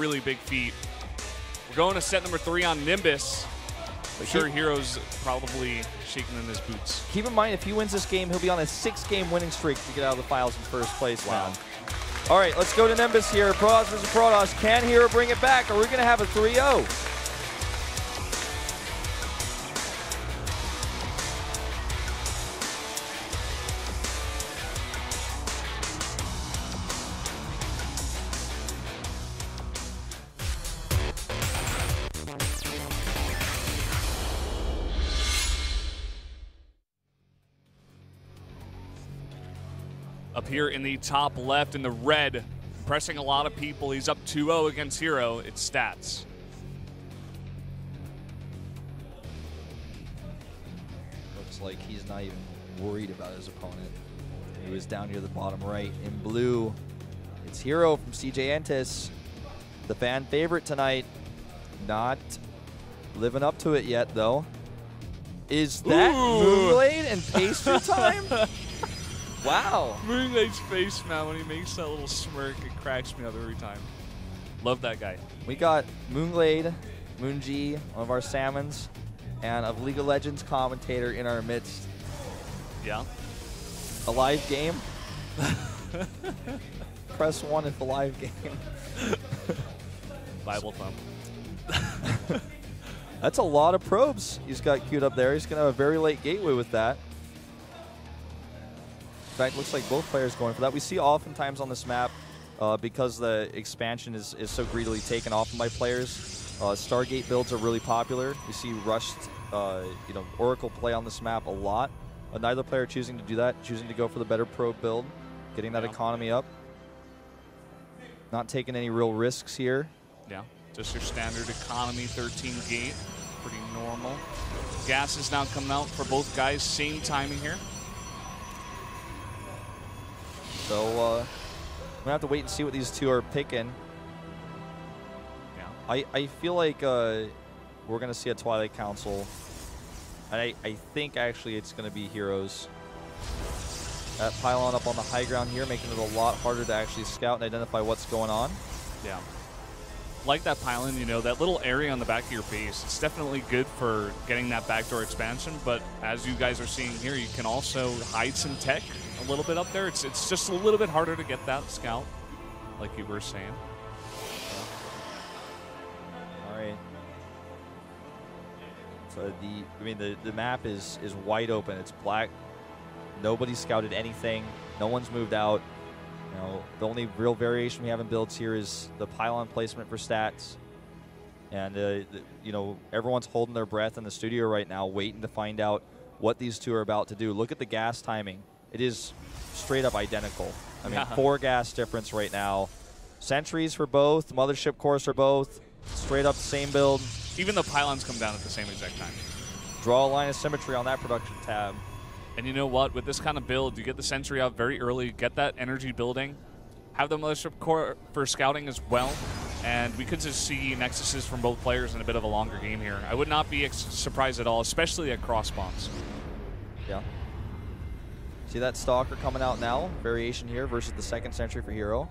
really big feat. We're going to set number 3 on Nimbus. I'm sure herO's probably shaking in his boots. Keep in mind, if he wins this game, he'll be on a 6-game winning streak to get out of the finals in first place. Wow. Now. All right, let's go to Nimbus here. Protoss versus Protoss. Can herO bring it back? Or are we going to have a 3-0? Up here in the top left in the red, pressing a lot of people. He's up 2-0 against herO. It's Stats. Looks like he's not even worried about his opponent. He was down near the bottom right. In blue, it's herO from CJ Entis, the fan favorite tonight. Not living up to it yet, though. Is that Moonblade and Pacer time? Wow. Moonglade's face, man, when he makes that little smirk, it cracks me up every time. Love that guy. We got Moonglade, Moonji, one of our salmons, and a League of Legends commentator in our midst. Yeah. A live game? Press 1 if a live game. Bible thumb. That's a lot of probes he's got queued up there. He's going to have a very late gateway with that. In fact, looks like both players going for that. We see oftentimes on this map, because the expansion is so greedily taken often by players, Stargate builds are really popular. We see rushed, Oracle play on this map a lot. Neither player choosing to do that, choosing to go for the better probe build, getting that economy up. Not taking any real risks here. Yeah, just your standard economy 13 gate, pretty normal. Gas is now coming out for both guys, same timing here. So we're going to have to wait and see what these two are picking. Yeah. I feel like we're going to see a Twilight Council. And I think actually it's going to be herO's. That pylon up on the high ground here, making it a lot harder to actually scout and identify what's going on. Yeah. Like that pylon, that little area on the back of your base, it's definitely good for getting that backdoor expansion, but as you guys are seeing here, you can also hide some tech a little bit up there. It's just a little bit harder to get that scout, like you were saying. All right. So the map is wide open. It's black. Nobody's scouted anything. No one's moved out. The only real variation we have in builds here is the pylon placement for Stats. And everyone's holding their breath in the studio right now, waiting to find out what these two are about to do. Look at the gas timing. It is straight up identical. I mean, 4 gas difference right now. Sentries for both, Mothership cores for both. Straight up same build. Even the pylons come down at the same exact time. Draw a line of symmetry on that production tab. And you know what? With this kind of build, you get the sentry out very early, get that energy building, have the Mothership core for scouting as well, and we could just see nexuses from both players in a bit of a longer game here. I would not be surprised at all, especially at cross spawns. Yeah. See that Stalker coming out now? Variation here versus the second sentry for herO.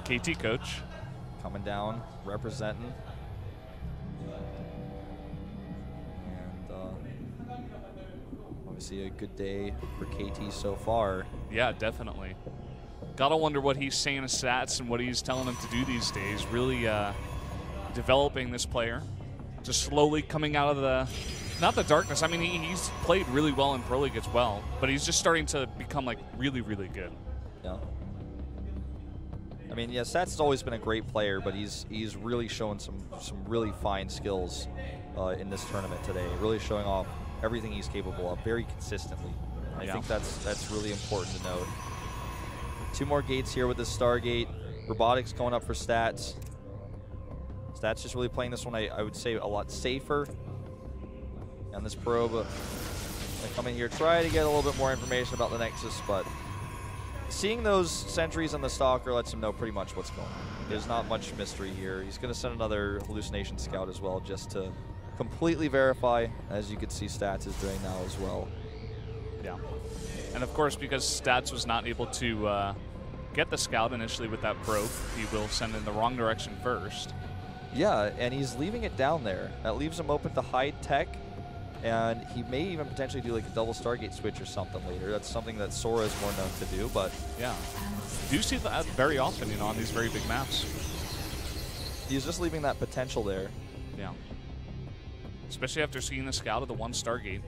KT coach. Coming down, representing. Obviously a good day for KT so far. Yeah, definitely. Gotta wonder what he's saying to Stats and what he's telling them to do these days. Really developing this player. Just slowly coming out of the, not the darkness. I mean, he's played really well in Pro League as well, but he's just starting to become like really, really good. Yeah. I mean, yeah, Stats has always been a great player, but he's really showing some really fine skills in this tournament today. Really showing off everything he's capable of very consistently. I think that's really important to note. 2 more gates here with this Stargate. Robotics going up for Stats. Stats just really playing this one, I would say, a lot safer. And this probe, I come in here, try to get a little bit more information about the Nexus, but seeing those sentries on the Stalker lets him know pretty much what's going on. There's not much mystery here. He's going to send another hallucination scout as well, just to completely verify, as you can see Stats is doing now as well. Yeah. And of course, because Stats was not able to get the scout initially with that probe. He will send in the wrong direction first. Yeah, and he's leaving it down there. That leaves him open to hide tech, and he may even potentially do like a double Stargate switch or something later. That's something that Sora is more known to do, but... Yeah. You do see that very often, you know, on these very big maps. He's just leaving that potential there. Yeah. Especially after seeing the scout of the one Stargate.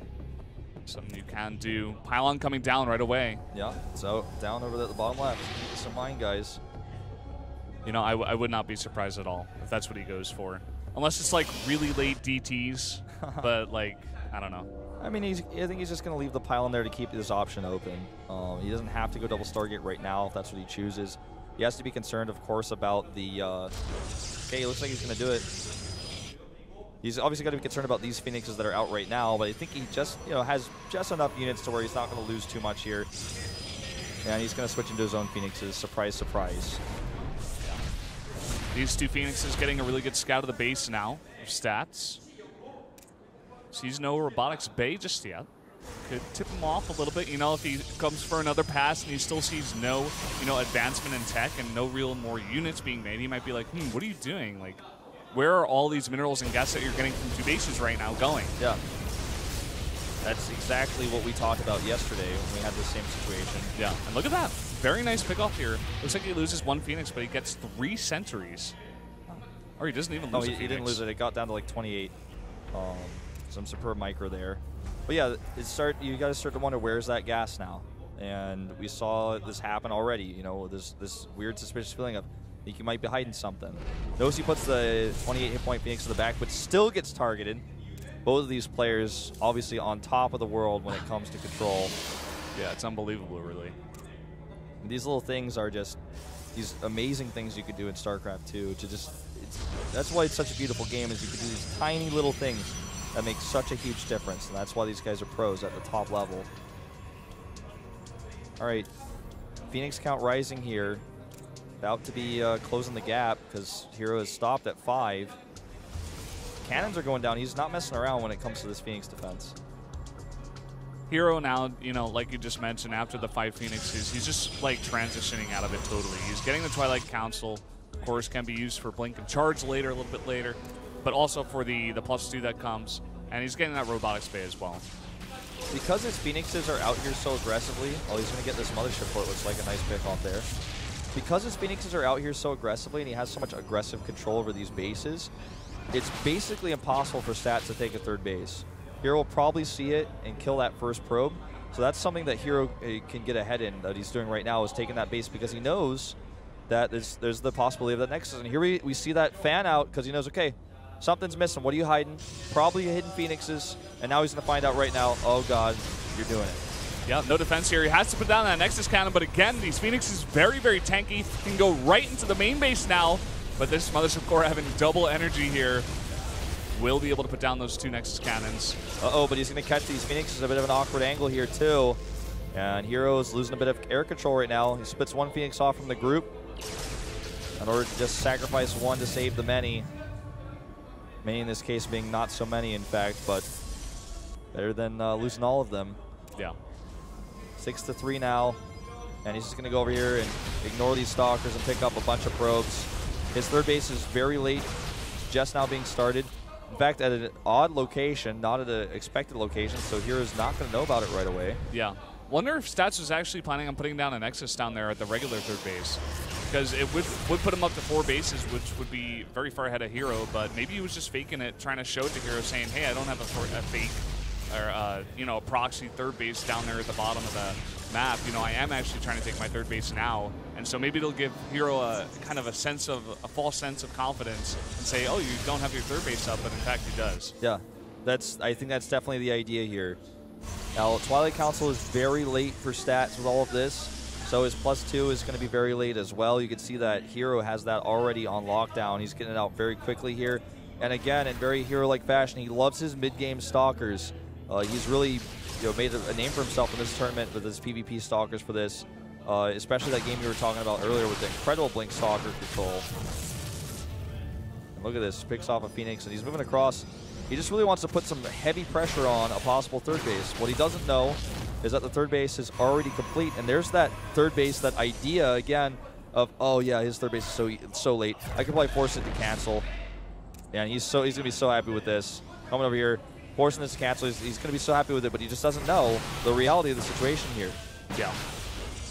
Something you can do. Pylon coming down right away. Yeah, so down over at the bottom left. Keep this in mind, guys. You know, I would not be surprised at all if that's what he goes for. Unless it's like really late DTs, but like, I don't know. I mean, I think he's just going to leave the pylon there to keep this option open. He doesn't have to go double Stargate right now if that's what he chooses. He has to be concerned, of course, about the... okay, it looks like he's going to do it. He's obviously got to be concerned about these Phoenixes that are out right now, but I think he just, you know, has just enough units to where he's not going to lose too much here. And he's going to switch into his own Phoenixes. Surprise, surprise. These two Phoenixes getting a really good scout of the base now. Stats. Sees no Robotics Bay just yet. Could tip him off a little bit, you know, if he comes for another pass and he still sees no, you know, advancement in tech and no real more units being made. He might be like, what are you doing? Like, where are all these minerals and gas that you're getting from two bases right now going? Yeah. That's exactly what we talked about yesterday when we had the same situation. Yeah, and look at that. Very nice pickoff here. Looks like he loses one Phoenix, but he gets 3 sentries. Or he doesn't even lose a Phoenix. He didn't lose it. It got down to like 28. Some superb micro there. But yeah, you got to start to wonder, where's that gas now? And we saw this happen already, you know, this weird suspicious feeling of, I think he might be hiding something. Notice he puts the 28 hit point Phoenix in the back, but still gets targeted. Both of these players obviously on top of the world when it comes to control. Yeah, it's unbelievable, really. These little things are just these amazing things you could do in StarCraft 2. That's why it's such a beautiful game, is you can do these tiny little things that make such a huge difference, and that's why these guys are pros at the top level. All right, Phoenix count rising here. About to be closing the gap because herO has stopped at 5. Cannons are going down. He's not messing around when it comes to this Phoenix defense. herO now, you know, like you just mentioned, after the 5 Phoenixes, he's just like transitioning out of it totally. He's getting the Twilight Council. Of course, can be used for blink and charge later, a little bit later, but also for the +2 that comes. And he's getting that Robotics Bay as well. Because his Phoenixes are out here so aggressively, oh, he's going to get this Mothership port. Looks like a nice pick off there. Because his Phoenixes are out here so aggressively and he has so much aggressive control over these bases, it's basically impossible for Stats to take a 3rd base. herO will probably see it and kill that first probe. So that's something that herO can get ahead in, that he's doing right now, is taking that base because he knows that there's the possibility of that Nexus. And here we see that fan out because he knows, okay, something's missing. What are you hiding? Probably hidden Phoenixes. And now he's going to find out right now, oh, God, you're doing it. Yeah, no defense here. He has to put down that Nexus cannon, but again, these Phoenixes very, very tanky. Can go right into the main base now, but this Mothership Core having double energy here will be able to put down those 2 Nexus cannons. Uh-oh, but he's going to catch these Phoenixes at a bit of an awkward angle here, too. And herO is losing a bit of air control right now. He splits 1 Phoenix off from the group in order to just sacrifice 1 to save the many. Many in this case being not so many, in fact, but better than losing all of them. Yeah. 6-3 now, and he's just going to go over here and ignore these Stalkers and pick up a bunch of probes. His 3rd base is very late, just now being started. In fact, at an odd location, not at an expected location, so hero's not going to know about it right away. Yeah. Wonder if Stats was actually planning on putting down a Nexus down there at the regular 3rd base, because it would put him up to 4 bases, which would be very far ahead of herO, but maybe he was just faking it, trying to show it to herO, saying, hey, I don't have a fake or you know, a proxy 3rd base down there at the bottom of the map. You know, I am actually trying to take my 3rd base now, and so maybe it'll give herO a kind of a false sense of confidence and say, oh, you don't have your 3rd base up, but in fact he does. Yeah, I think that's definitely the idea here. Now, Twilight Council is very late for Stats with all of this, so his +2 is going to be very late as well. You can see that herO has that already on lockdown. He's getting it out very quickly here, and again, in very herO-like fashion, he loves his mid-game Stalkers. He's really made a name for himself in this tournament with his PvP Stalkers for this, especially that game you were talking about earlier with the incredible Blink Stalker control. And look at this, picks off a Phoenix, and he's moving across. He just really wants to put some heavy pressure on a possible 3rd base. What he doesn't know is that the third base is already complete, and there's that third base, that idea again of, oh yeah, his third base is so late. I could probably force it to cancel, and he's gonna be so happy with this. Coming over here, forcing this to cancel, he's gonna be so happy with it, but he just doesn't know the reality of the situation here. Yeah.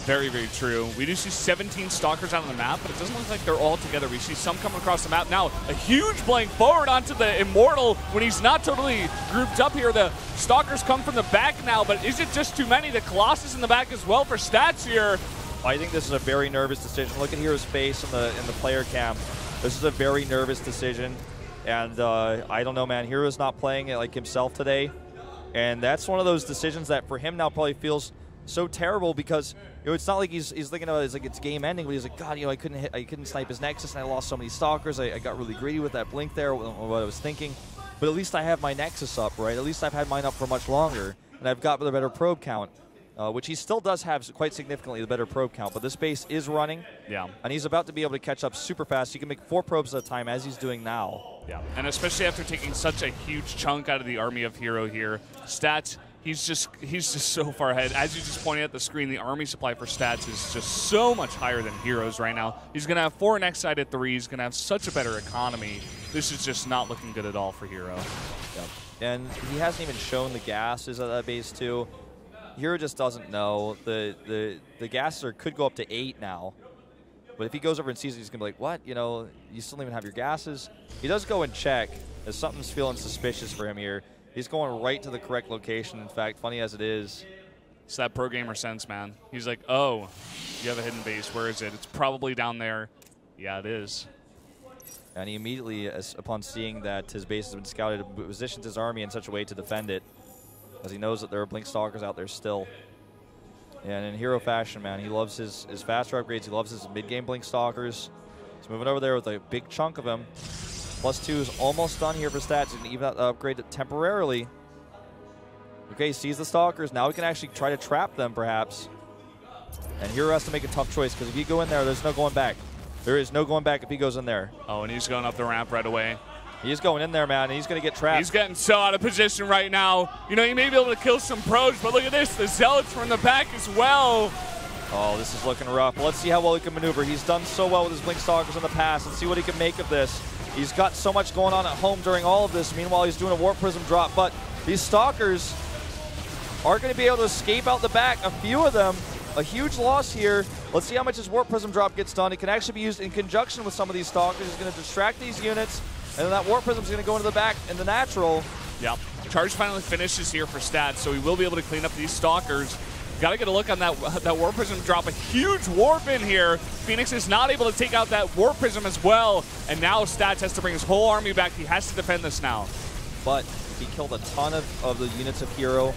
Very, very true. We do see 17 Stalkers out on the map, but it doesn't look like they're all together. We see some coming across the map now. A huge blank forward onto the Immortal when he's not totally grouped up here. The Stalkers come from the back now, but is it just too many? The Colossus in the back as well for Stats here. I think this is a very nervous decision. Look at hero's face in the player cam. This is a very nervous decision, and I don't know, man. hero's not playing it like himself today, and that's one of those decisions that for him now probably feels so terrible, because it's not like he's thinking about it as like it's game ending, but he's like, God, I couldn't snipe his Nexus, and I lost so many Stalkers. I got really greedy with that blink there, what I was thinking. But at least I have my Nexus up, right? At least I've had mine up for much longer, and I've got the better probe count, which he still does have quite significantly the better probe count. But this base is running, and he's about to be able to catch up super fast. He can make 4 probes at a time, as he's doing now. Yeah, and especially after taking such a huge chunk out of the army of herO here, Stats. He's just so far ahead. As you just pointed at the screen, the army supply for Stats is just so much higher than hero's right now. He's going to have 4 next side at 3. He's going to have such a better economy. This is just not looking good at all for herO. Yep. And he hasn't even shown the gases at that base too. herO just doesn't know. The gases could go up to 8 now. But if he goes over and sees it, he's going to be like, what? You still don't even have your gases. He does go and check, as something's feeling suspicious for him here. He's going right to the correct location, in fact, funny as it is. It's that pro gamer sense, man. He's like, oh, you have a hidden base. Where is it? It's probably down there. Yeah, it is. And he immediately, upon seeing that his base has been scouted, positions his army in such a way to defend it, as he knows that there are Blink Stalkers out there still. And in herO fashion, man, he loves his faster upgrades. He loves his mid-game Blink Stalkers. He's moving over there with a big chunk of them. +2 is almost done here for Stats. He can even upgrade it temporarily. Okay, sees the Stalkers. Now we can actually try to trap them, perhaps. And herO has to make a tough choice, because if you go in there, there's no going back. There is no going back if he goes in there. Oh, and he's going up the ramp right away. He's going in there, man, and he's going to get trapped. He's getting so out of position right now. He may be able to kill some pros, but look at this. The Zealots from the back as well. Oh, this is looking rough. Let's see how well he can maneuver. He's done so well with his Blink Stalkers in the past. Let's see what he can make of this. He's got so much going on at home during all of this. Meanwhile, he's doing a Warp Prism drop, but these Stalkers are going to be able to escape out the back. A few of them. A huge loss here. Let's see how much his Warp Prism drop gets done. It can actually be used in conjunction with some of these Stalkers. He's going to distract these units, and then that Warp Prism is going to go into the back in the natural. Yeah. Charge finally finishes here for Stats, so he will be able to clean up these Stalkers. Got to get a look on that Warp Prism drop. A huge warp in here. Phoenix is not able to take out that Warp Prism as well. And now Stats has to bring his whole army back. He has to defend this now. But he killed a ton of the units of herO.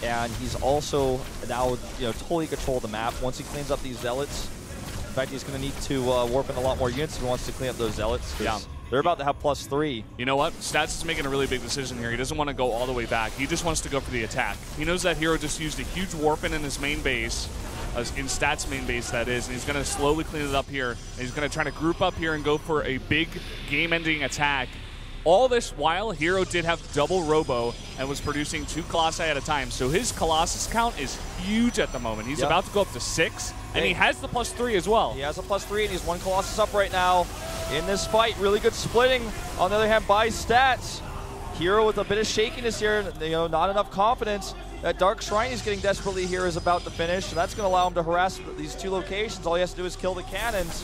And he's also now totally control the map. Once he cleans up these Zealots, in fact, he's going to need to warp in a lot more units if he wants to clean up those Zealots. Yeah. They're about to have +3. You know what? Stats is making a really big decision here. He doesn't want to go all the way back. He just wants to go for the attack. He knows that herO just used a huge warp in his main base, in Stats' main base, that is, and he's going to slowly clean it up here. And he's going to try to group up here and go for a big game-ending attack. All this while, herO did have double Robo and was producing 2 Colossi at a time. So his Colossus count is huge at the moment. He's about to go up to 6, and he has the +3 as well. He has a +3, and he's 1 Colossus up right now in this fight. Really good splitting, on the other hand, by Stats. herO with a bit of shakiness here, not enough confidence. That Dark Shrine he's getting desperately here is about to finish, and that's going to allow him to harass these 2 locations. All he has to do is kill the cannons.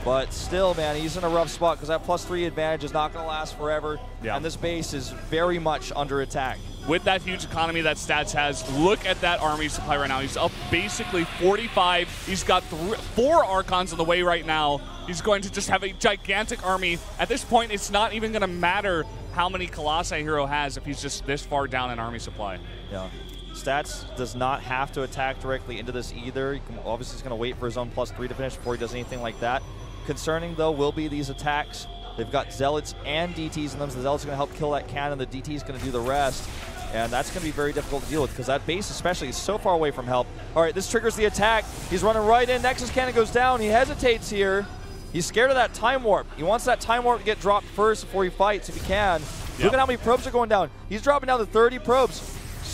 But still, man, he's in a rough spot, because that +3 advantage is not going to last forever. Yeah. And this base is very much under attack. With that huge economy that Stats has, look at that army supply right now. He's up basically 45. He's got 4 Archons on the way right now. He's going to just have a gigantic army. At this point, it's not even going to matter how many Colossi herO has if he's just this far down in army supply. Yeah. Stats does not have to attack directly into this either. Obviously, he's going to wait for his own +3 to finish before he does anything like that. Concerning, though, will be these attacks. They've got Zealots and DTs in them, so the Zealots are going to help kill that cannon. The DT is going to do the rest. And that's going to be very difficult to deal with, because that base especially is so far away from help. All right, this triggers the attack. He's running right in. Nexus cannon goes down. He hesitates here. He's scared of that time warp. He wants that time warp to get dropped first before he fights, if he can. Yep. Look at how many probes are going down. He's dropping down to 30 probes.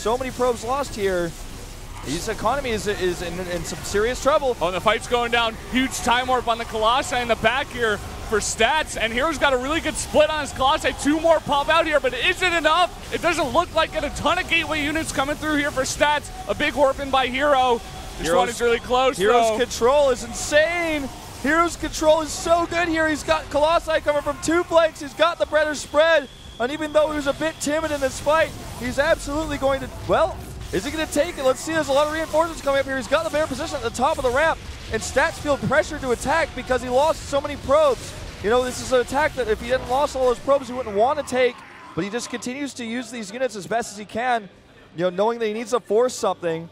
so many probes lost here. His economy is in some serious trouble. Oh, and the fight's going down. Huge time warp on the Colossi in the back here for Stats, and herO's got a really good split on his Colossi. 2 more pop out here, but is it enough? It doesn't look like it. A ton of gateway units coming through here for Stats. A big warp in by herO. This one is really close, herO's control is insane. herO's control is so good here. He's got Colossi coming from 2 flanks. He's got the better spread, and even though he was a bit timid in this fight, he's absolutely going to, well, is he going to take it? Let's see. There's a lot of reinforcements coming up here. He's got the better position at the top of the ramp, and Stats feel pressure to attack because he lost so many probes. You know, this is an attack that if he hadn't lost all those probes, he wouldn't want to take, but he just continues to use these units as best as he can, you know, knowing that he needs to force something.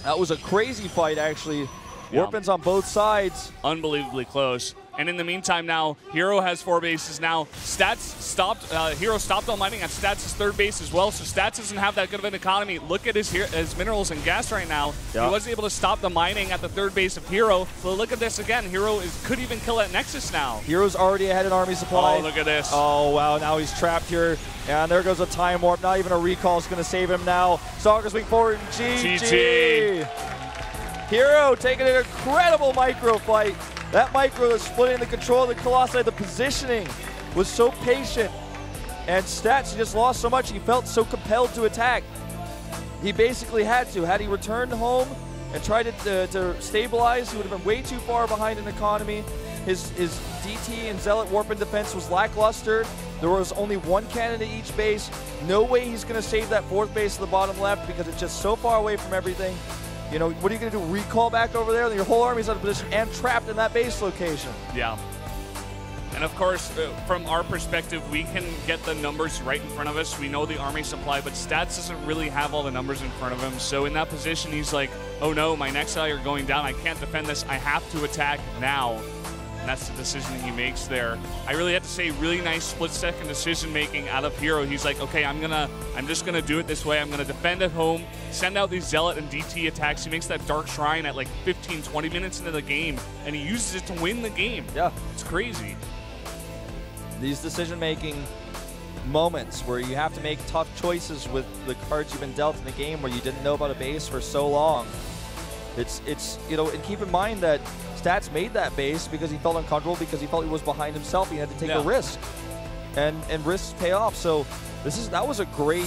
That was a crazy fight, actually. Yeah. Warpins on both sides. Unbelievably close. And in the meantime now, herO has 4 bases now. Stats stopped, herO stopped all mining at Stats' 3rd base as well, so Stats doesn't have that good of an economy. Look at his minerals and gas right now. Yeah. He wasn't able to stop the mining at the 3rd base of herO, but look at this again. herO could even kill at Nexus now. herO's already ahead in army supply. Oh, look at this. Oh, wow, now he's trapped here. And there goes a time warp. Not even a recall is going to save him now. Stalker swing forward, GG. herO taking an incredible micro fight. That micro was splitting the control of the Colossi. The positioning was so patient. And Stats, he just lost so much. He felt so compelled to attack. He basically had to. Had he returned home and tried to stabilize, he would have been way too far behind in economy. His DT and Zealot Warpin defense was lackluster. There was only 1 cannon to each base. No way he's going to save that 4th base to the bottom left because it's just so far away from everything. You know, what are you going to do? Recall back over there? Your whole army's out of position and trapped in that base location. Yeah. And of course, from our perspective, we can get the numbers right in front of us. We know the army supply, but Stats doesn't really have all the numbers in front of him. So in that position, he's like, oh no, my Nexi are going down. I can't defend this. I have to attack now. And that's the decision he makes there. I really have to say, really nice split-second decision-making out of herO. He's like, okay, I'm just gonna do it this way. I'm gonna defend at home, send out these Zealot and DT attacks. He makes that Dark Shrine at like 15, 20 minutes into the game, and he uses it to win the game. Yeah. It's crazy. These decision-making moments where you have to make tough choices with the cards you've been dealt in the game where you didn't know about a base for so long. It's you know, and keep in mind that Stats made that base because he felt uncomfortable, because he felt he was behind himself. He had to take a risk, and risks pay off. So that was a great